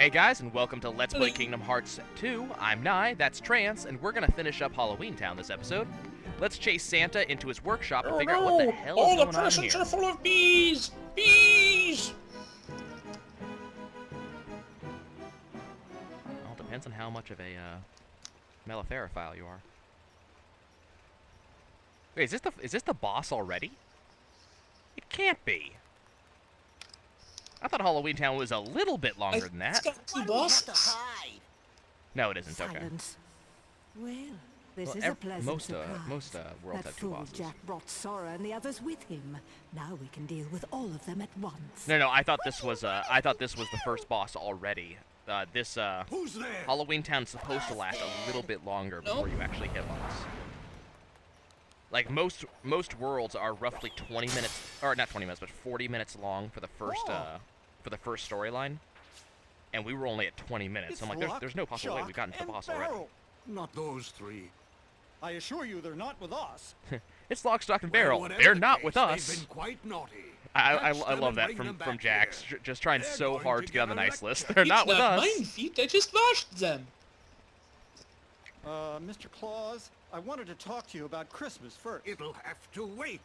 Hey guys, and welcome to Let's Play Kingdom Hearts 2. I'm Nye, that's Trance, and we're gonna finish up Halloween Town this episode. Let's chase Santa into his workshop and figure out what the hell is going on here. All the presents are full of bees! Bees! Well, depends on how much of a Maleferophile you are. Wait, is this the boss already? It can't be. I thought Halloween Town was a little bit longer than that. It's got two bosses. No, it isn't. Okay. Silence. Well, this is a pleasant surprise. Most worlds that have two fool bosses. Jack brought Sora and the others with him. Now we can deal with all of them at once. No, I thought this was the first boss already. Who's there? Halloween Town's supposed to last a little bit longer before you actually hit boss. Like most worlds are roughly 20 minutes, or not 20 minutes, but 40 minutes long for the first storyline, and we were only at 20 minutes. I'm like, there's no possible way we've gotten to the boss already. Not those three. I assure you, they're not with us. It's Lock, Stock, and Barrel. They're not with us. They've been quite naughty. I love that from Jax, just trying so hard to get on the nice list. They're not with us. Mine feet, I just washed them. Mr. Claus, I wanted to talk to you about Christmas first. It'll have to wait.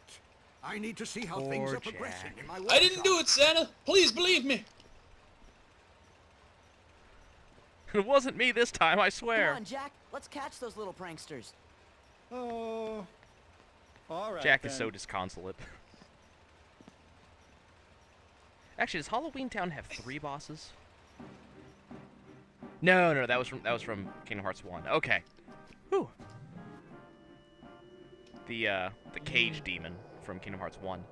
I need to see how things are progressing in my workshop. I didn't do it, Santa. Please believe me. It wasn't me this time, I swear. Come on, Jack. Let's catch those little pranksters. Oh, all right. Jack then. is so disconsolate. Actually, does Halloween Town have 3 bosses? No, that was from Kingdom Hearts 1. Okay. Whew. The cage demon from Kingdom Hearts 1.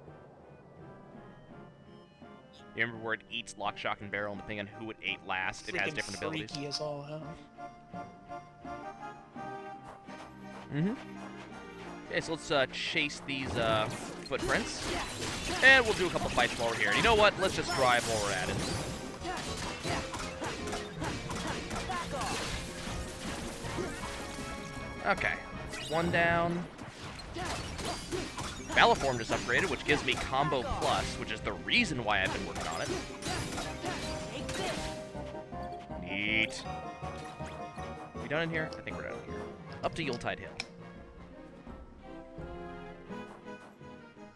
You remember where it eats Lock, Shock, and Barrel, and depending on who it ate last, it has different abilities. Freaky as all hell. Okay, so let's chase these footprints, and we'll do a couple fights while we're here. You know what? Let's just drive while we're at it. Okay, 1 down. Balaform just upgraded, which gives me Combo Plus, which is the reason why I've been working on it. Neat. We done in here? I think we're done in here. Up to Yuletide Hill.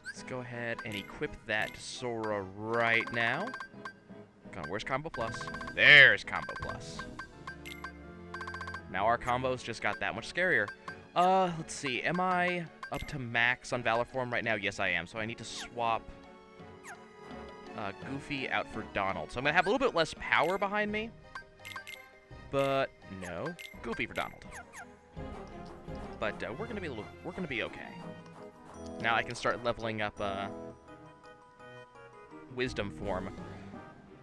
Let's go ahead and equip that to Sora right now. Come on, where's Combo Plus? There's Combo Plus. Now our combos just got that much scarier. Let's see. Am I up to max on Valor Form right now? Yes, I am. So I need to swap Goofy out for Donald. So I'm gonna have a little bit less power behind me. But no, Goofy for Donald. But we're gonna be okay. Now I can start leveling up Wisdom Form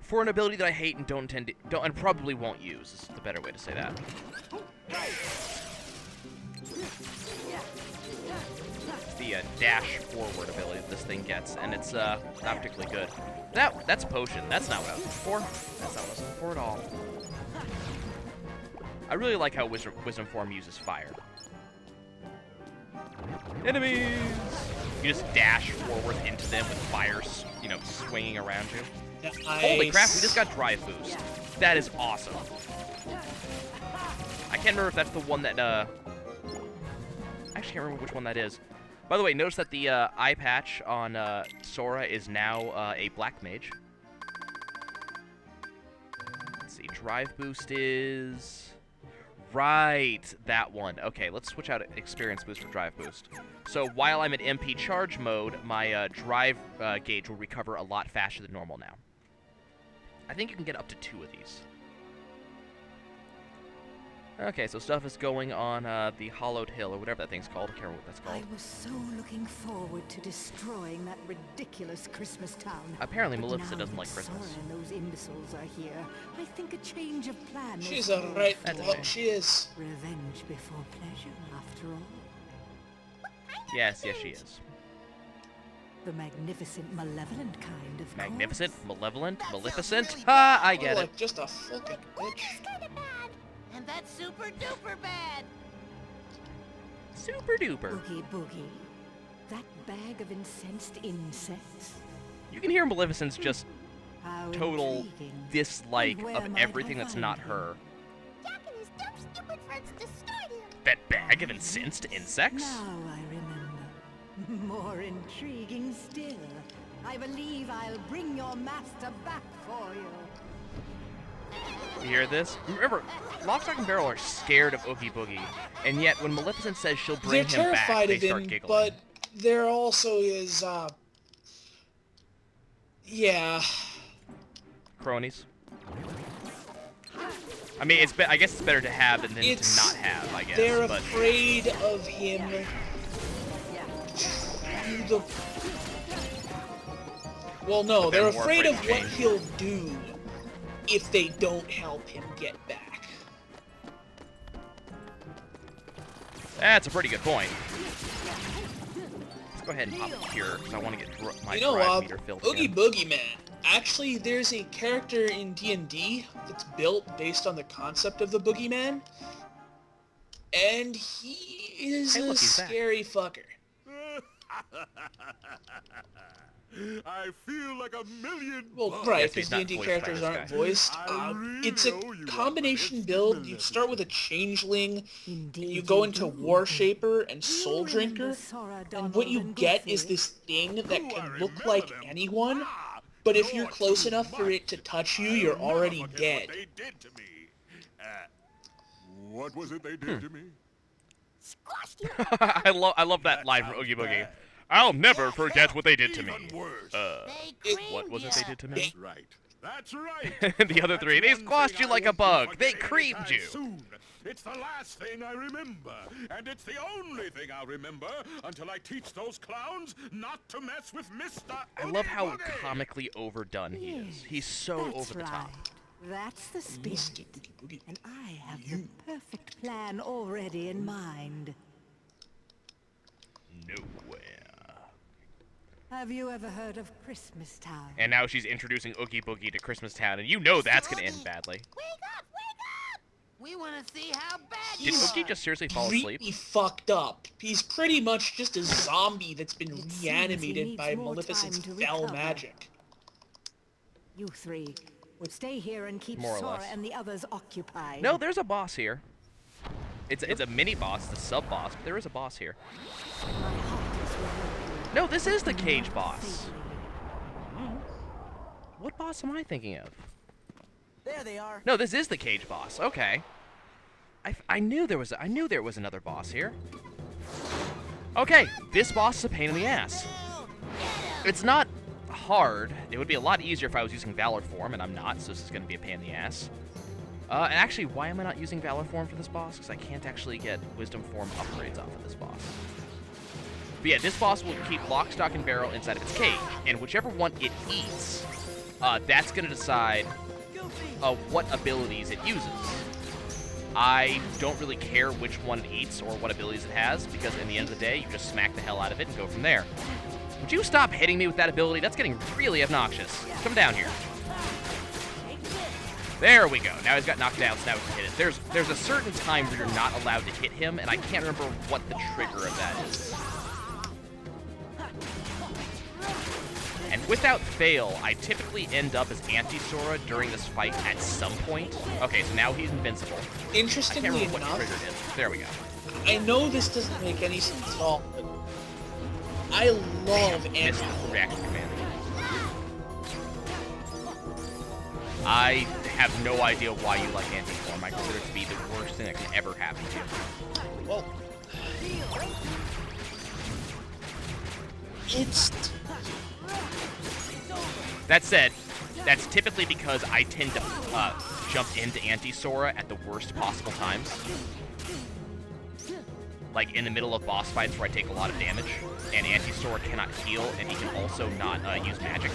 for an ability that I hate and and probably won't use. Is the better way to say that. It's the dash forward ability that this thing gets, and it's not particularly good. That's potion. That's not what I was looking for. That's not what I was looking for at all. I really like how Wisdom Form uses fire. Enemies! You just dash forward into them with fire, swinging around you. Nice. Holy crap, we just got Drive Boost. That is awesome. I can't remember if that's the one that, I actually can't remember which one that is. By the way, notice that the eye patch on Sora is now a Black Mage. Let's see, Drive Boost is... Right, that one. Okay, let's switch out Experience Boost for Drive Boost. So while I'm in MP Charge mode, my drive gauge will recover a lot faster than normal now. I think you can get up to 2 of these. Okay, so stuff is going on the Hollowed Hill, or whatever that thing's called. I can't remember what that's called. I was so looking forward to destroying that ridiculous Christmas town. Apparently, But Maleficent now doesn't like that Christmas. Sora and those imbeciles are here, I think a change of plan. She's is a right That's a what shame. she is. Revenge before pleasure, after all. Yes, she is. The magnificent, malevolent kind of Magnificent, course. malevolent, That sounds maleficent. really Ha! I get it. Like just a fucking bitch. Kind of bad. And that's super duper bad. Super duper. Oogie Boogie. That bag of incensed insects. You can hear Maleficent's just How total intriguing. dislike And where of might everything I that's find not you? her. Jack and his dumb, stupid friends destroyed him. That bag of incensed insects? Now I remember. More intriguing still. I believe I'll bring your master back for you. You hear this? Remember, Lock, Stock, and Barrel are scared of Oogie Boogie, and yet when Maleficent says she'll bring They're him back, terrified they of start him, giggling. but there also is, yeah. Cronies. I mean, I guess it's better to have than to not have, I guess. They're but afraid of him through the... Well, no, But they're they're more afraid afraid of to what change. he'll do if they don't help him get back. that's a pretty good point. Let's go ahead and pop up here, because I want to get my You know, drive meter filled Oogie again. Boogie Man. Actually, there's a character in D&D that's built based on the concept of the Boogeyman, and he is Hey, a look, he's back. scary fucker. I feel like a million Well, bucks. right, Yes, he's because not D&D voiced by characters this aren't guy. voiced. I really It's a owe you one, combination Mr. build. You Maleficent. start with a changeling, Indeed, you go into do. War Shaper and Do you Soul remember Drinker, Sora, and Donald, what you and get Goofy? is this thing that Ooh, I can look remember like them. anyone, Ah, but if you're close too enough for it to much. touch you, I'll you're never already forget dead. What they did to me. What was it they did to me? Squashed him. I love that line from Oogie Boogie. I'll never forget what they did to me. Even worse. They What creamed was it ya. they did to me? Right. That's right. And the other That's three, they one squashed thing you I like a won't be bug. They forgetting creamed anytime you. Soon. It's the last thing I remember, and it's the only thing I'll remember until I teach those clowns not to mess with Mr. I love how Oogie Boogie. comically overdone he is. He's so That's over the top. right. That's the spirit. Mr. Oogie Boogie. And I have the perfect plan already in mind. Nowhere. Have you ever heard of Christmas Town? And now she's introducing Oogie Boogie to Christmas Town, and you know that's gonna end Oogie. badly. Wake up! Wake up! We want to see how bad Did you Oogie are. just seriously fall asleep? Completely fucked up. He's pretty much just a zombie that's been It seems he reanimated needs by more Maleficent's time to fell recover. magic. You three would stay here and keep More or Sora less. and the others occupied. No, there's a boss here. It's a mini boss, the sub boss, but there is a boss here. My heart is with you. No, this is the cage boss. What boss am I thinking of? There they are. No, this is the cage boss. Okay. I knew there was another boss here. Okay, this boss is a pain in the ass. It's not hard. It would be a lot easier if I was using Valor Form, and I'm not, so this is going to be a pain in the ass. And actually, why am I not using Valor Form for this boss? Because I can't actually get Wisdom Form upgrades off of this boss. But yeah, this boss will keep Lock, Stock, and Barrel inside of its cage, and whichever one it eats, that's going to decide what abilities it uses. I don't really care which one it eats or what abilities it has, because in the end of the day, you just smack the hell out of it and go from there. Would you stop hitting me with that ability? That's getting really obnoxious. Come down here. There we go. Now he's got knocked down, so now we can hit it. There's a certain time where you're not allowed to hit him, and I can't remember what the trigger of that is. And without fail, I typically end up as Anti-Sora during this fight at some point. Okay, so now he's invincible. I can't Interestingly remember what enough, triggered it. There we go. I know this doesn't make any sense at all, but I love Missed Anti. the reaction command. I have no idea why you like Anti-Form. I consider it to be the worst thing that can ever happen to you. Well, it's That said, that's typically because I tend to jump into Anti-Sora at the worst possible times. Like in the middle of boss fights where I take a lot of damage, and Anti-Sora cannot heal, and he can also not use magic.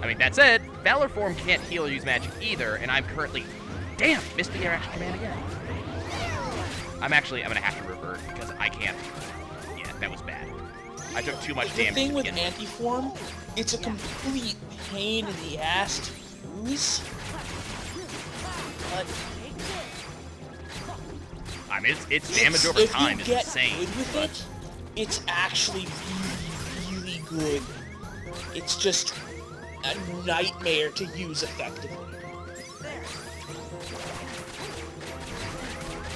I mean, that said, Valor Form can't heal or use magic either, and I'm currently... Damn! Missed the air action command again. I'm gonna have to revert, because I can't... Yeah, that was bad. I took too much the damage thing to with begin with. Anti-Form. It's a complete pain in the ass to use. But I mean, its damage over if time you is get insane. good with but it, it's actually really, really good. It's just a nightmare to use effectively.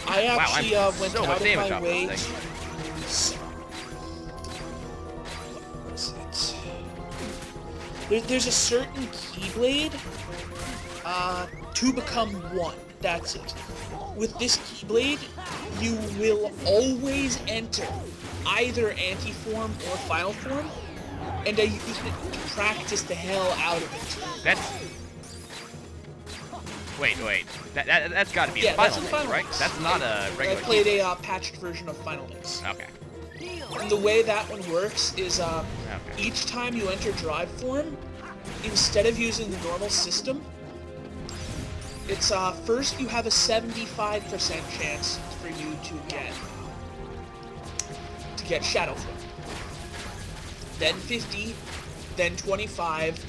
I actually went so out much of damage my off way this to thing. use... What is it? There's a certain Keyblade to become one. That's it. With this Keyblade, you will always enter either anti-form or final form, and I used it to practice the hell out of it. That's... Wait. That's got to be Yeah, the that's final the mix, final right? mix. That's not a I regular played keyboard. a patched version of Final Mix. Okay. And the way that one works is Okay. each time you enter drive form, instead of using the normal system, it's first you have a 75% chance for you to get shadow form. Then 50, then 25,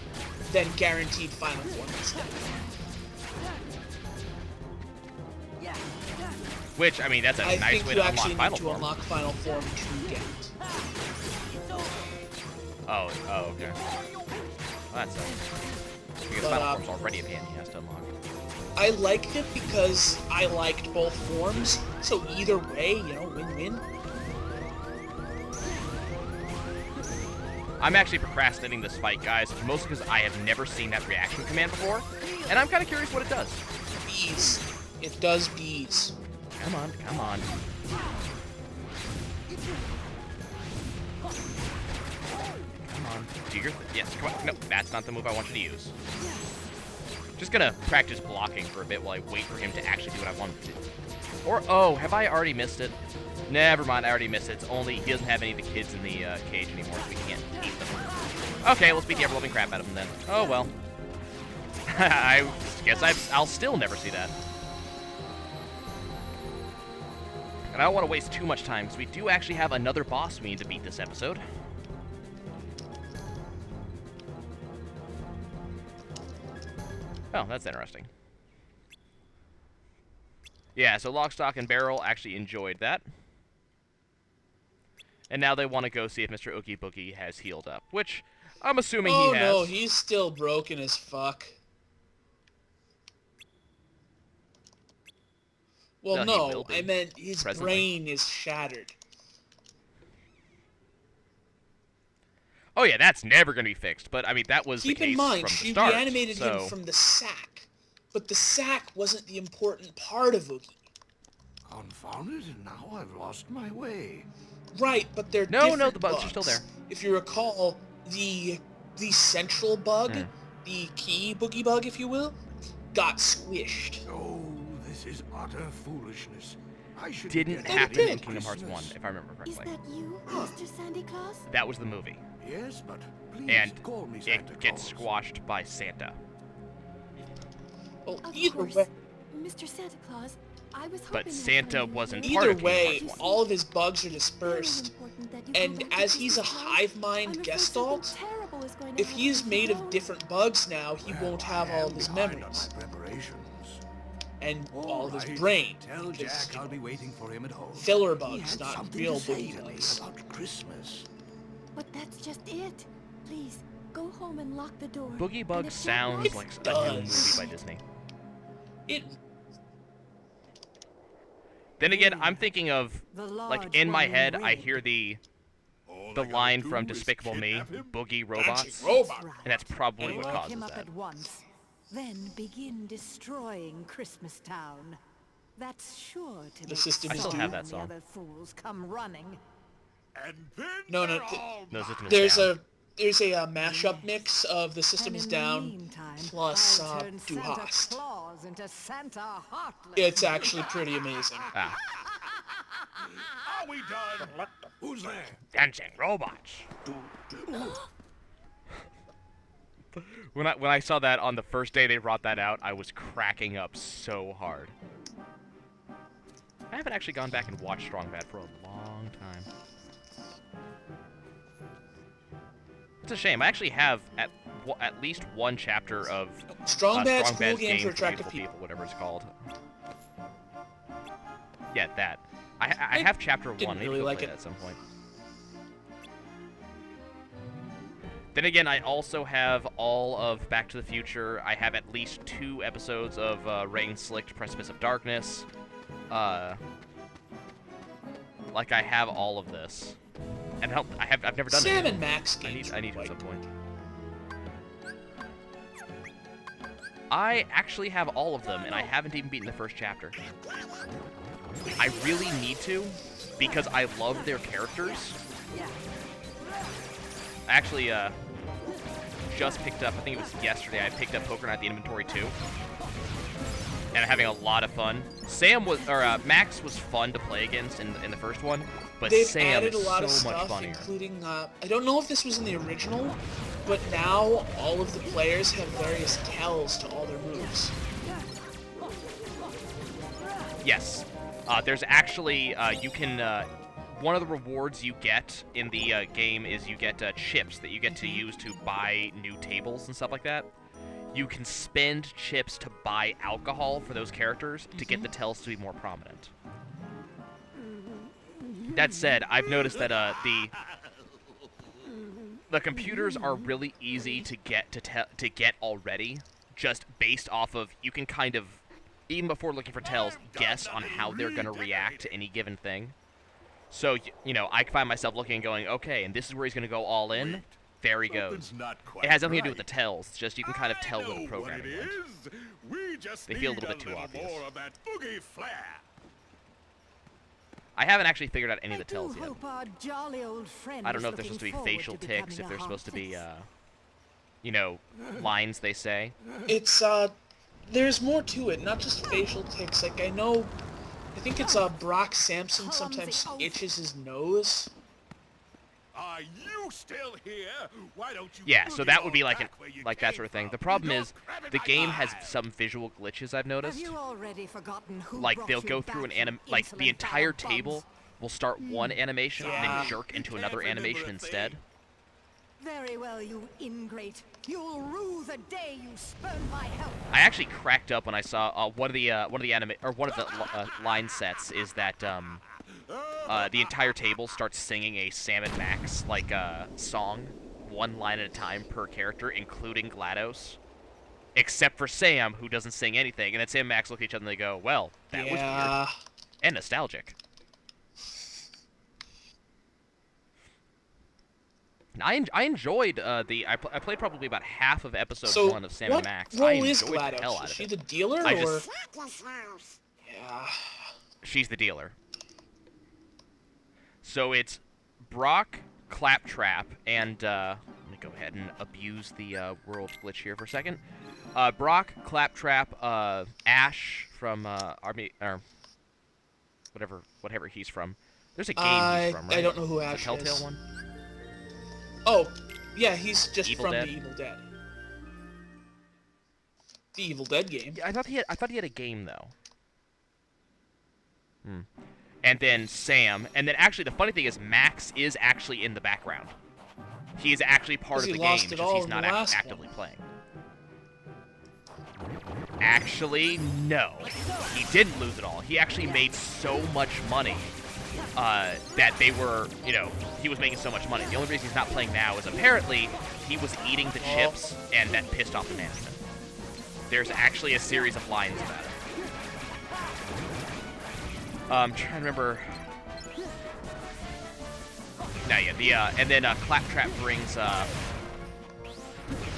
then guaranteed final form instead. Which, I mean, that's a I nice think way you to unlock actually final need to form. unlock final form to get it. Oh, okay. Well, that's because But, final form's already a pain he has to unlock. I liked it because I liked both forms, so either way, win-win. I'm actually procrastinating this fight, guys, mostly because I have never seen that reaction command before, and I'm kind of curious what it does. Bees. It does bees. Come on. Come on, do your yes, come on. No, that's not the move I want you to use. Just gonna practice blocking for a bit while I wait for him to actually do what I want him to do. Or, oh, have I already missed it? Never mind, I already missed it. It's only, he doesn't have any of the kids in the cage anymore, so we can't keep them. Okay, let's beat the ever-loving crap out of him then. Oh, well. I guess I'll still never see that. And I don't want to waste too much time, because we do actually have another boss we need to beat this episode. Oh, that's interesting. Yeah, so Lock, Stock, and Barrel actually enjoyed that. And now they want to go see if Mr. Oogie Boogie has healed up, which I'm assuming he has. Oh no, he's still broken as fuck. Well, No, he no, will be. I meant his Presently. brain is shattered. Oh yeah, that's never going to be fixed, but I mean, that was Keep the in case mind, from the she start. reanimated so... him from the sack, but the sack wasn't the important part of Oogie. Confound it, and now I've lost my way. Right, but they're No, different the bugs are still there. If you recall, the central bug, the key boogie bug, if you will, got squished. Oh, this is utter foolishness. I should Didn't get happen ready in for Kingdom Hearts 1, Christmas. if I remember Is correctly. that you, Mr. Sandy Claus? That was the movie. Yes, but please And call me Santa it gets Claus. squashed by Santa. Well, Of either course. way, Mr. Santa Claus, I was hoping But you would Santa tell me wasn't more. part either of Kingdom way, Hearts 1. all of his bugs are Very dispersed. important that you And go home as to he's a Christmas, Claus. hive I'm mind afraid gestalt, something terrible is going to if happen he is if you made of don't. different bugs now, he Well, won't have I all am of his behind on memories. my preparations. And all of his right. brain. Tell because, Jack I'll be waiting for him at home. Filler He bugs, had not something real to say boogie to me bugs. about Christmas. But that's just it. Please, go home and lock the door. Boogie And Bug if sounds Santa like wants- a new does. movie by Disney. It Then again, I'm thinking of, The like, large in my one head, in I red. hear the All I gotta line do from is Despicable Me, kidnap him? Boogie Dancing Robots, robot. Right. and that's probably And what wake causes him up that. at once. Then begin destroying Christmas Town. That's sure to make system I is still due. have that and song. the other fools come running. And then No, they're no, all No, system is There's down. a mashup mix of The System And is in the Down meantime, plus I'll turn Du Santa Hast. Claus into Santa Heartless. It's actually pretty amazing. Ah, Are we done? Who's there? dancing robots. When I saw that on the first day they brought that out, I was cracking up so hard. I haven't actually gone back and watched Strong Bad for a long time. It's a shame. I actually have at least one chapter of Strong Bad's cool Bad's game for Game attractive Beautiful people. whatever it's called. Yeah, that. I have chapter didn't 1. I need really to go like play it. that at some point. Then again, I also have all of Back to the Future. I have at least 2 episodes of Rain-Slicked Precipice of Darkness. Like, I have all of this. And I've never done Sam it. and Max games. I need it at some point. I actually have all of them, and I haven't even beaten the first chapter. I really need to, because I love their characters. I actually just picked up, I think it was yesterday, I picked up Poker Night the Inventory 2. And I'm having a lot of fun. Max was fun to play against in the first one, but They've Sam added is a lot of so much stuff, funnier. including, I don't know if this was in the original, but now all of the players have various tells to all their moves. Yes. There's actually, you can, one of the rewards you get in the game is you get chips that you get to use to buy new tables and stuff like that. You can spend chips to buy alcohol for those characters to get the tells to be more prominent. That said, I've noticed that the computers are really easy to get already, just based off of, you can kind of, even before looking for tells, guess on how they're going to react to any given thing. So, you know, I find myself looking and going, okay, and this is where he's going to go all in. There he goes. It has nothing to do with the tells. It's just you can kind of tell where the programming went. They feel a little bit too obvious. I haven't actually figured out any of the tells yet. I don't know if they're supposed to be facial tics, if they're supposed to be, you know, lines they say. It's, there's more to it, not just facial tics. Like, I think it's, Brock Sampson sometimes itches his nose. Are you still here? Why don't you? Yeah, so that would be like that sort of thing. The problem is the game has some visual glitches I've noticed. Like they'll go through like the entire table will start one animation and then jerk into another animation instead. Very well, you ingrate. You'll rue the day you spurn my help. I actually cracked up when I saw one of the line sets is that the entire table starts singing a Sam and Max like song, one line at a time per character, including GLaDOS, except for Sam, who doesn't sing anything. And then Sam and Max look at each other and they go, "Well, that was weird and nostalgic." I enjoyed I played probably about half of episode 1 of Sam and Max. What I role is enjoyed the hell GLaDOS? out Is of she it. the dealer, or? Yeah. She's the dealer. So it's Brock, Claptrap, and let me go ahead and abuse the world glitch here for a second. Brock, Claptrap, Ash from Army, or whatever he's from. There's a game he's from, right? I don't know who Ash is. The Telltale is. one? Oh, yeah, he's just Evil from Dead? the Evil Dead. The Evil Dead game. Yeah, I thought he had a game though. And then Sam, and then actually the funny thing is Max is actually in the background. He is actually part of the game, just he's not actively playing. Actually, no. He didn't lose it all. He actually made so much money that they were, you know, he was making so much money. The only reason he's not playing now is apparently he was eating the chips, and that pissed off the management. There's actually a series of lines about it. I'm trying to remember. No, yeah, and then Claptrap brings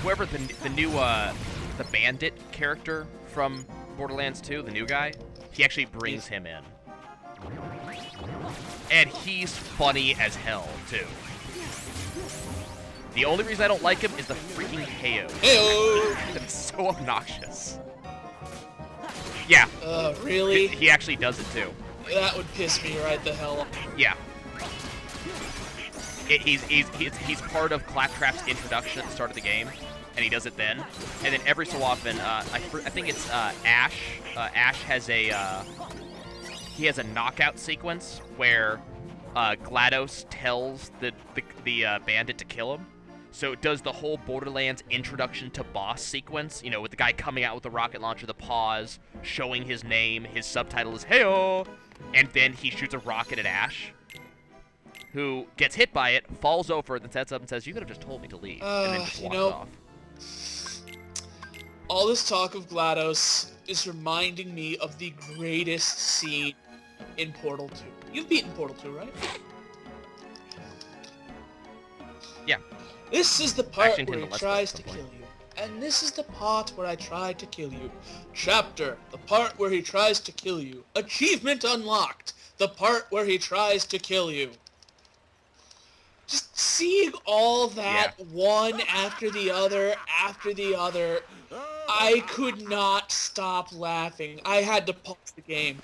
whoever the new the bandit character from Borderlands 2, the new guy. He actually brings him in, and he's funny as hell too. The only reason I don't like him is the freaking Heyo. It's so obnoxious. Yeah. Really? He actually does it too. That would piss me right the hell off. Yeah. He's part of Claptrap's introduction at the start of the game, and he does it then. And then every so often, I think it's Ash. Ash has he has a knockout sequence where GLaDOS tells the bandit to kill him. So it does the whole Borderlands introduction to boss sequence, you know, with the guy coming out with the rocket launcher, the pause, showing his name, his subtitle is "Heyo," and then he shoots a rocket at Ash. who gets hit by it, falls over, then sets up and says, "You could have just told me to leave," and then just walks off. All this talk of GLaDOS is reminding me of the greatest scene in Portal 2. You've beaten Portal 2, right? Yeah. This is the part Actually, where he Let's tries Play to at some kill you. And this is the part where I tried to kill you. Chapter, the part where he tries to kill you. Achievement unlocked, the part where he tries to kill you. Just seeing all that one after the other, I could not stop laughing. I had to pause the game.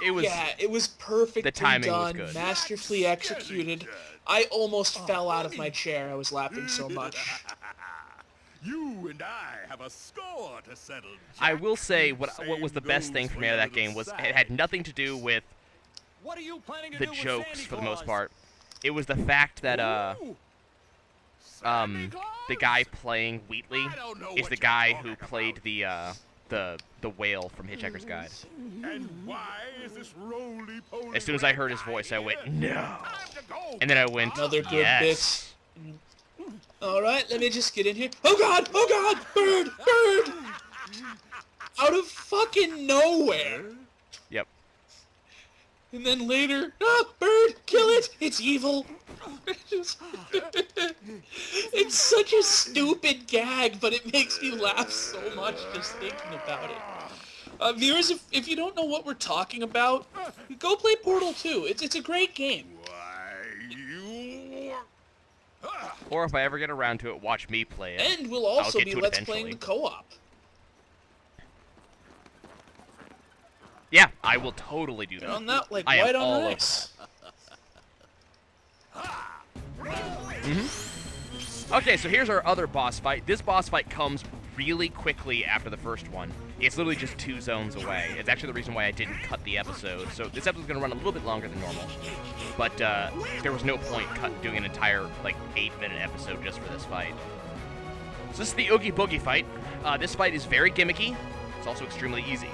It was perfectly the timing done, was good. masterfully executed. I almost fell out of my chair. I was laughing so much. You and I have a score to settle. I will say what was the best thing for me out of that game was it had nothing to do with What are you planning to the do with jokes Sandy for the most Claus? part. It was the fact that the guy playing Wheatley is the guy who played the whale from Hitchhiker's Guide. And why is this roly-poly? As soon as I heard his voice, I went, "No," and then I went, Another good "Yes." Alright, let me just get in here. Oh god! Oh god! Bird! Bird! Out of fucking nowhere! Yep. And then later, bird! Kill it! It's evil! It's such a stupid gag, but it makes me laugh so much just thinking about it. Viewers, if you don't know what we're talking about, go play Portal 2. It's a great game. Or if I ever get around to it, watch me play it. And we'll also get be to it Let's eventually. Playing the co-op. Yeah, I will totally do that. On that, like I am white all on over ice. Okay, so here's our other boss fight. This boss fight comes really quickly after the first one. It's literally just 2 zones away. It's actually the reason why I didn't cut the episode. So this episode's going to run a little bit longer than normal. But there was no point doing an entire, 8-minute episode just for this fight. So this is the Oogie Boogie fight. This fight is very gimmicky. It's also extremely easy.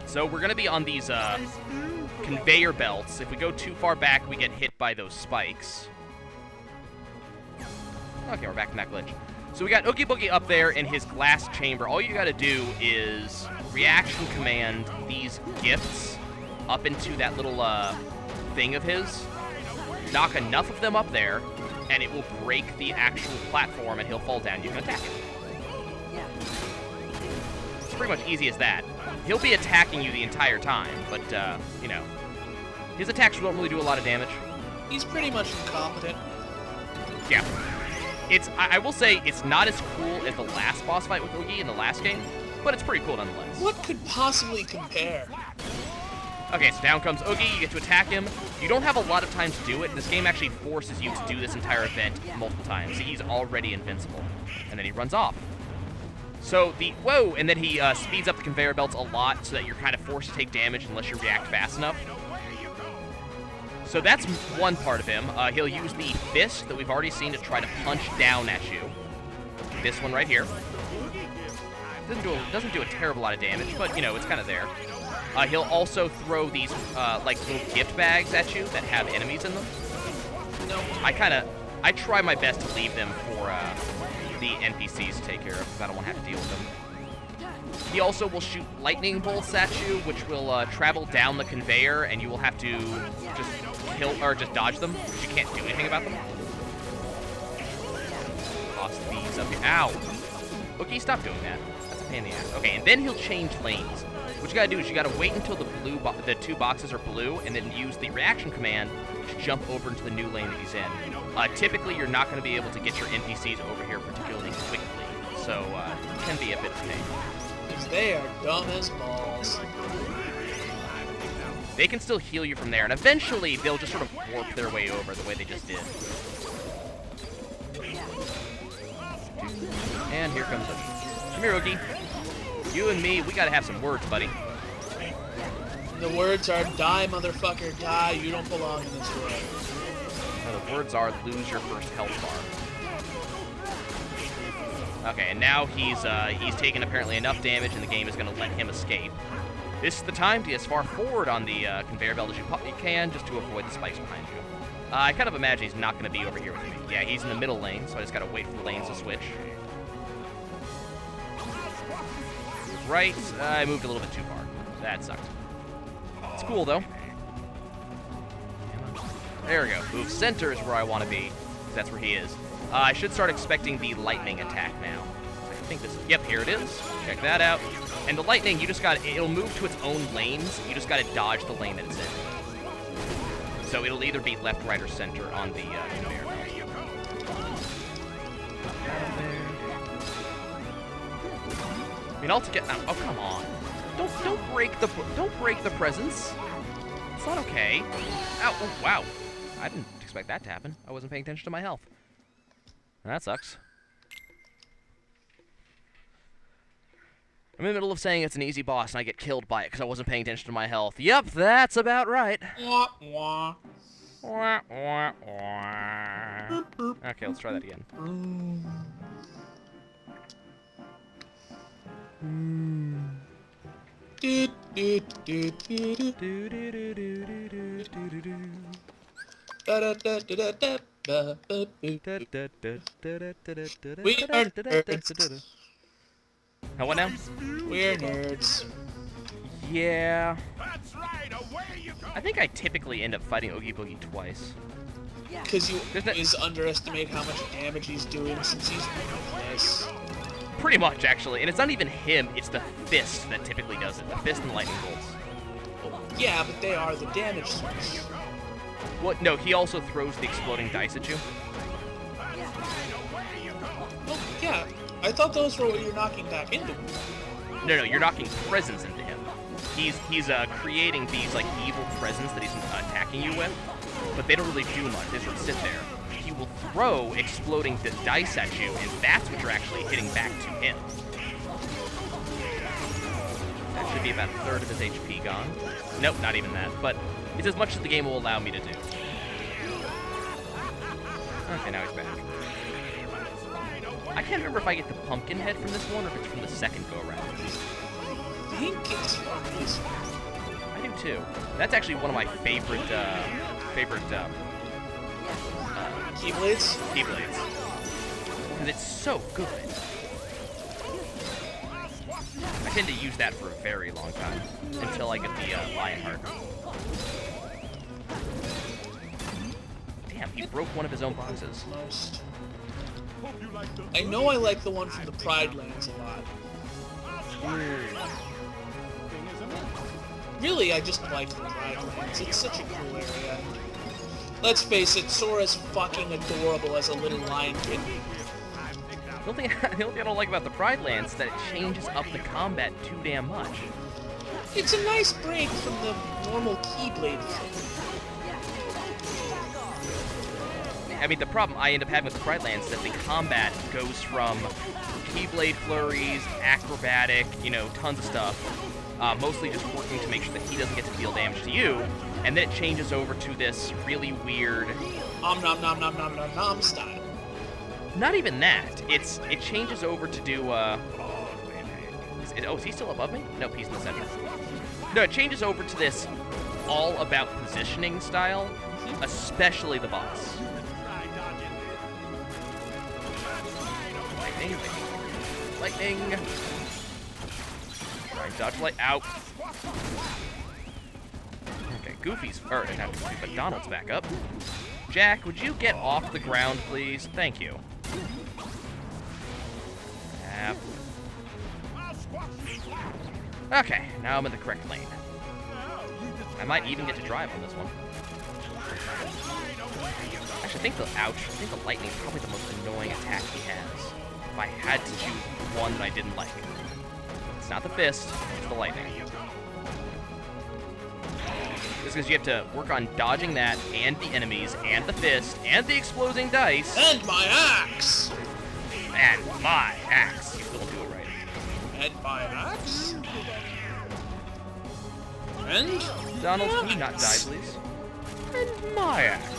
So we're going to be on these conveyor belts. If we go too far back, we get hit by those spikes. Okay, we're back in that glitch. So we got Oogie Boogie up there in his glass chamber. All you gotta do is reaction command these gifts up into that little thing of his. Knock enough of them up there, and it will break the actual platform, and he'll fall down. You can attack him. It's pretty much easy as that. He'll be attacking you the entire time, but, you know, his attacks don't really do a lot of damage. He's pretty much incompetent. Yeah. I will say, it's not as cool as the last boss fight with Oogie in the last game, but it's pretty cool nonetheless. What could possibly compare? Okay, so down comes Oogie, you get to attack him. You don't have a lot of time to do it. This game actually forces you to do this entire event multiple times. He's already invincible. And then he runs off. So whoa, and then he speeds up the conveyor belts a lot so that you're kind of forced to take damage unless you react fast enough. So that's one part of him. He'll use the fist that we've already seen to try to punch down at you. This one right here. Doesn't do a terrible lot of damage, but, you know, it's kind of there. He'll also throw these, little gift bags at you that have enemies in them. I try my best to leave them for, the NPCs to take care of, because I don't want to have to deal with them. He also will shoot lightning bolts at you, which will travel down the conveyor, and you will have to just just dodge them, because you can't do anything about them. Toss these up here. Ow! Okay, stop doing that. That's a pain in the ass. Okay, and then he'll change lanes. What you gotta do is you gotta wait until the 2 boxes are blue, and then use the reaction command to jump over into the new lane that he's in. Typically, you're not gonna be able to get your NPCs over here particularly quickly, so it can be a bit of a pain. Because they are dumb as balls. They can still heal you from there, and eventually they'll just sort of warp their way over the way they just did. And here comes Oogie. Come here, Oogie. You and me, we gotta have some words, buddy. The words are, die, motherfucker, die, you don't belong in this world. Now, the words are, lose your first health bar. Okay, and now he's taken apparently enough damage, and the game is gonna let him escape. This is the time to get as far forward on the conveyor belt as you can, just to avoid the spikes behind you. I kind of imagine he's not going to be over here with me. Yeah, he's in the middle lane, so I just got to wait for the lanes to switch. Move right. I moved a little bit too far. That sucked. It's cool, though. There we go. Move center is where I want to be, because that's where he is. I should start expecting the lightning attack now. I think this... Yep, here it is. Check that out. And the lightning, you just got... It'll move to its own lanes. You just got to dodge the lane that it's in. So it'll either be left, right, or center on the conveyor belt. I mean, altogether... Oh, come on. Don't break the presence. It's not okay. Ow, oh, wow. I didn't expect that to happen. I wasn't paying attention to my health. That sucks. I'm in the middle of saying it's an easy boss, and I get killed by it because I wasn't paying attention to my health. Yep, that's about right. Wah, wah. Wah, wah, wah. Okay, let's try that again. Do, do, do, do, do. Da, da, da, da, da, da, da, da, do, do. We are nerds. Now what now? We're nerds. Yeah. That's right, away you go. I think I typically end up fighting Oogie Boogie twice. Because you There's no- always underestimate how much damage he's doing since he's this. Pretty much, actually. And it's not even him, it's the fist that typically does it. The fist and lightning bolts. Yeah, but they are the damage source. What? No, he also throws the exploding dice at you. Oh, yeah. I thought those were what you're knocking back into. No, you're knocking presents into him. He's creating these, like, evil presents that he's attacking you with, but they don't really do much. They sort of sit there. He will throw exploding dice at you, and that's what you're actually hitting back to him. That should be about a third of his HP gone. Nope, not even that, but it's as much as the game will allow me to do. Okay, now he's back. I can't remember if I get the pumpkin head from this one or if it's from the second go-around. I think it's from this one. I do too. That's actually one of my favorite Keyblades? Keyblades. Because it's so good. I tend to use that for a very long time until I get the Lionheart. Damn, he broke one of his own boxes. Most. I know I like the one from the Pride Lands a lot. Really, I just like the Pride Lands. It's such a cool area. Let's face it, Sora's fucking adorable as a little lion kid. The only thing I don't like about the Pride Lands is that it changes up the combat too damn much. It's a nice break from the normal Keyblade thing. I mean, the problem I end up having with the Pride Lands is that the combat goes from Keyblade flurries, acrobatic, you know, tons of stuff, mostly just working to make sure that he doesn't get to deal damage to you, and then it changes over to this really weird... Nom nom nom nom nom nom nom style. Not even that. It changes over to do, oh, is he still above me? Nope, he's in the center. No, it changes over to this all-about positioning style, especially the boss. Lightning. Alright, dodge light out. Okay, Goofy's, or not Goofy, but Donald's back up. Jack, would you get off the ground, please? Thank you. Okay, now I'm in the correct lane. I might even get to drive on this one. Actually, I think the lightning is probably the most annoying attack he has. If I had to choose one that I didn't like. It's not the fist, it's the lightning. Just because you have to work on dodging that, and the enemies, and the fist, and the exploding dice. And my axe! And my axe. You still don't do it right. And my axe? And Donald, can you not die, please? And my axe.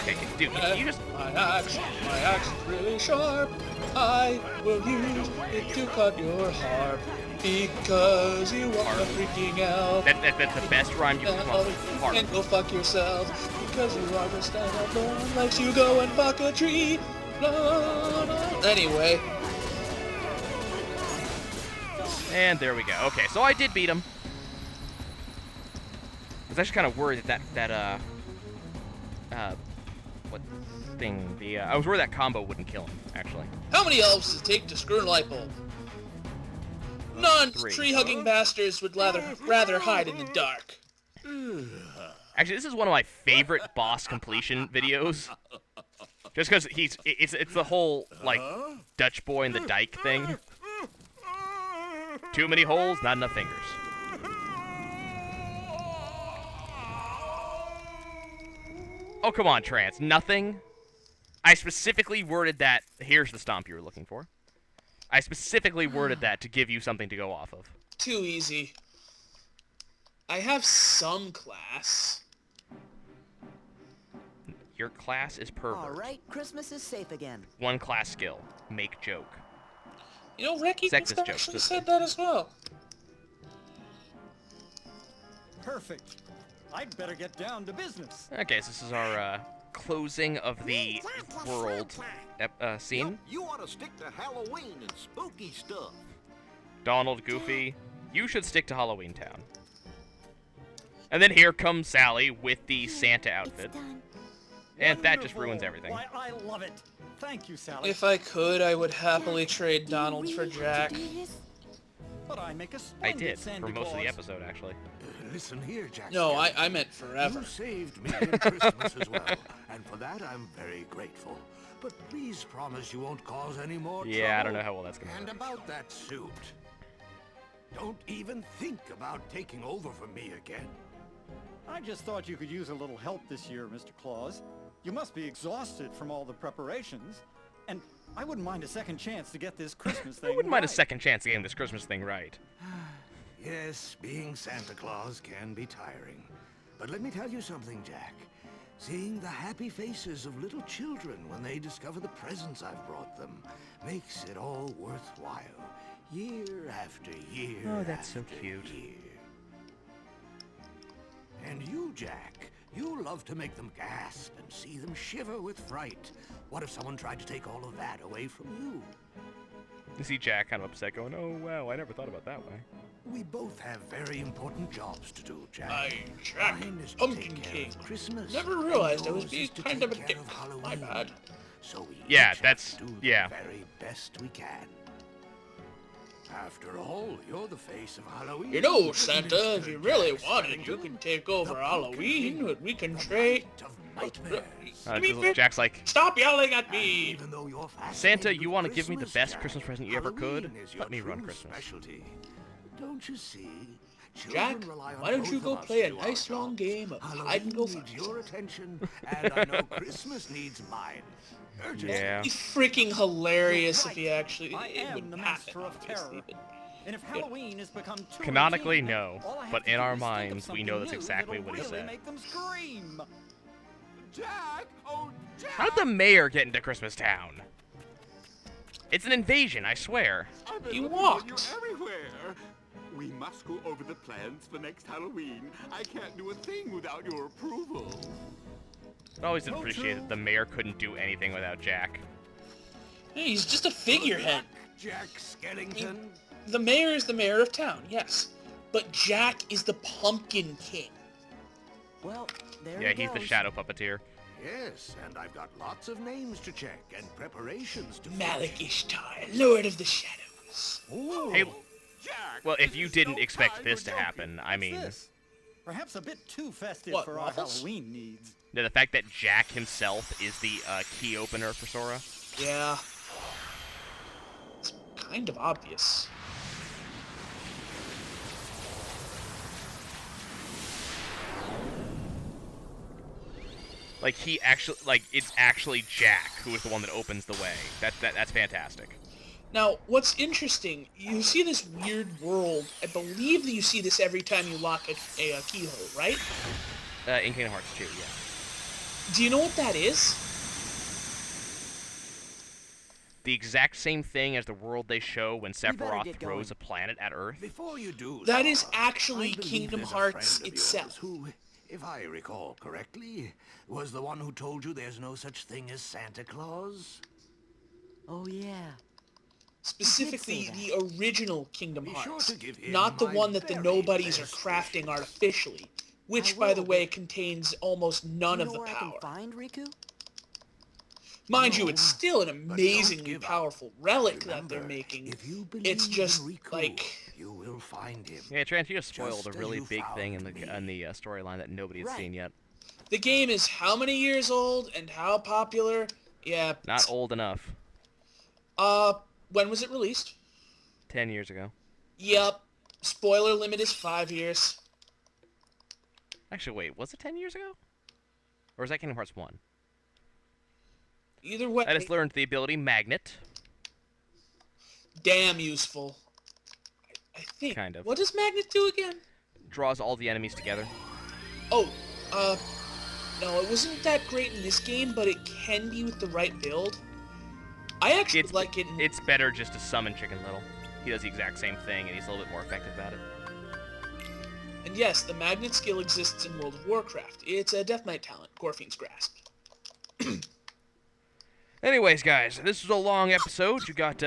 Okay, dude, you just... My axe is really sharp. I will use it to cut your harp. Because you are a freaking elf. That's the best rhyme you can come up with. Harp. And go fuck yourself. Because you are just an elf. No one likes you. Go and fuck a tree. No, no. Anyway. And there we go. Okay, so I did beat him. I was actually kind of worried that what thing? I was worried that combo wouldn't kill him, actually. How many elves does it take to screw a light bulb? None. 3. Tree-hugging bastards would rather hide in the dark. Actually, this is one of my favorite boss completion videos. Just because it's the whole, like, Dutch boy and the dike thing. Too many holes, not enough fingers. Oh, come on, Trance. Nothing? I specifically worded that... Here's the stomp you were looking for. I specifically worded that to give you something to go off of. Too easy. I have some class. Your class is pervert. All right, Christmas is safe again. One class skill. Make joke. You know, Ricky Sexist jokes, actually this said that as well. Perfect. I'd better get down to business. Okay, so this is our closing of the world scene. You ought to stick to Halloween and spooky stuff. Donald, Goofy, you should stick to Halloween Town. And then here comes Sally with the Santa outfit. And that just ruins everything. Why, I love it. Thank you, Sally. If I could, I would happily trade Donald for Jack. But I make a I splendid did, Santa for most of the Claus. episode, actually. Listen here, Jack. No, I meant forever. You saved me at Christmas as well, and for that I'm very grateful. But please promise you won't cause any more trouble. Yeah, I don't know how well that's gonna And work. about that suit, don't even think about taking over for me again. I just thought you could use a little help this year, Mr. Claus. You must be exhausted from all the preparations. And I wouldn't mind a second chance to get this Christmas thing I wouldn't mind a right. second chance of getting this Christmas thing right. Yes, being Santa Claus can be tiring. But let me tell you something, Jack. Seeing the happy faces of little children when they discover the presents I've brought them makes it all worthwhile. Year after year. Oh, that's so after cute. year. And you, Jack, you love to make them gasp and see them shiver with fright. What if someone tried to take all of that away from you? You see Jack kind of upset going, oh, wow, I never thought about that way. We both have very important jobs to do, Jack. Jack, Mine is to Pumpkin take care King. of Christmas. Never realized I and was yours being is to kind take of a care dick. of My Halloween. bad. So we Yeah, each have that's- to do yeah. the very best we can. After all, you're the face of Halloween. You know, isn't Santa, it, if you Mr. really Jack wanted, you Skellington? can take over The Halloween, pumpkin but we can king, trade... the night of nightmares. Jack's like, Stop yelling at And me! even though you're fascinated Santa, you with want to give me the Christmas, best Jack, Christmas present you ever could? Halloween is your Let me run true Christmas. Specialty. Don't you see? Jack, Children rely on why don't both you of go us play to a do our nice long jobs. game of Halloween hide and go needs fight? your attention, and I know Christmas needs mine. Urgently. Yeah. It'd be freaking hilarious if he actually... I it am wouldn't the happen, master of obviously, terror. but- And if Halloween has become too Canonically, routine, no, all I have but to in do our is think of minds, we know that's something new exactly that'll what he really said. make them scream. Jack! Oh, Jack! How did the mayor get into Christmas Town? It's an invasion, I swear. I've been He looking walked. for you everywhere. We must go over the plans for next Halloween. I can't do a thing without your approval. I always did appreciate that the mayor couldn't do anything without Jack. Hey, he's just a figurehead. Jack Skellington. The mayor is the mayor of town, yes. But Jack is the Pumpkin King. Well, there Yeah, he he's the goes. shadow puppeteer. Yes, and I've got lots of names to check and preparations to Malik finish. Ishtar, Lord of the Shadows. Hey, Jack! well, if this you is didn't so expect kind, this to we're joking. happen, I mean, This? Perhaps a bit too festive What, for our waffles? Halloween needs. the fact that Jack himself is the key opener for Sora. Yeah. It's kind of obvious. Like he actually, like it's actually Jack who is the one that opens the way. That's fantastic. Now, what's interesting, you see this weird world. I believe that you see this every time you lock a keyhole, right? In Kingdom Hearts 2, yeah. Do you know what that is? The exact same thing as the world they show when better Sephiroth get throws going. a planet at Earth. Before you do That so, is actually I believe Kingdom there's a Hearts friend of itself. yours who, if I recall correctly, was the one who told you there's no such thing as Santa Claus? Oh, yeah. Specifically, that. the original Kingdom Be sure Hearts, to give him not the my one that the very nobodies are best crafting wishes. artificially, which, I by the will, way, but- contains almost none you of know the where I power. can find Riku? Mind you, No, it's still an but don't amazingly give up. powerful relic that Remember, they're making. if you believe It's just, in Riku, like... you will find him. Yeah, Trent, you just spoiled Just a as really you big thing in found the me. storyline that nobody's Right. seen yet. The game is how many years old and how popular? Yeah. Not old enough. When was it released? 10 years ago. Yep. Spoiler limit is 5 years. Actually, wait, was it 10 years ago? Or was that Kingdom Hearts 1? Either way, I just learned the ability Magnet. damn useful. I think. Kind of. What does Magnet do again? Draws all the enemies together. Oh, no, it wasn't that great in this game, but it can be with the right build. I actually like it. It's better just to summon Chicken Little. He does the exact same thing, and he's a little bit more effective at it. And yes, the Magnet skill exists in World of Warcraft. It's a Death Knight talent, Gorfine's Grasp. Anyways, guys, this was a long episode. You got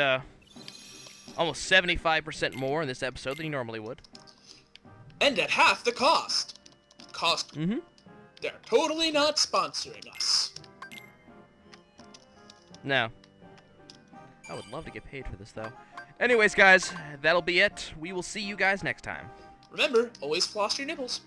almost 75% more in this episode than you normally would. And at half the cost. Mm-hmm. They're totally not sponsoring us. No. I would love to get paid for this, though. Anyways, guys, that'll be it. We will see you guys next time. Remember, always floss your nipples.